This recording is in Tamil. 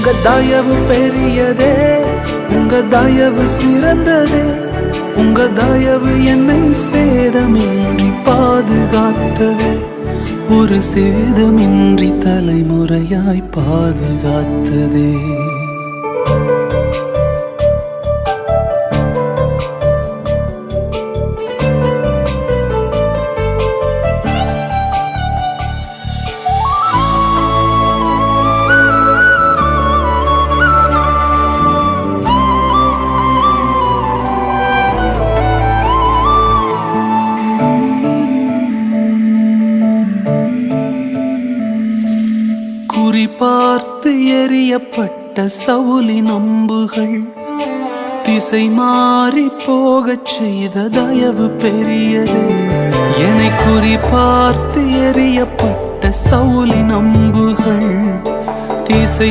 உங்க தயவு பெரியதே, உங்க தயவு சிறந்ததே. உங்க தயவு என்னை சேதமின்றி பாதுகாத்ததே, ஒரு சேதமின்றி தலைமுறையாய் பாதுகாத்ததே. குறிபார்த்து எறியப்பட்ட சவுலின் அம்புகள் திசை மாறி போகச் செய்த தயவு பெரியது. என்னை குறிபார்த்து எறியப்பட்ட சவுலின் அம்புகள் திசை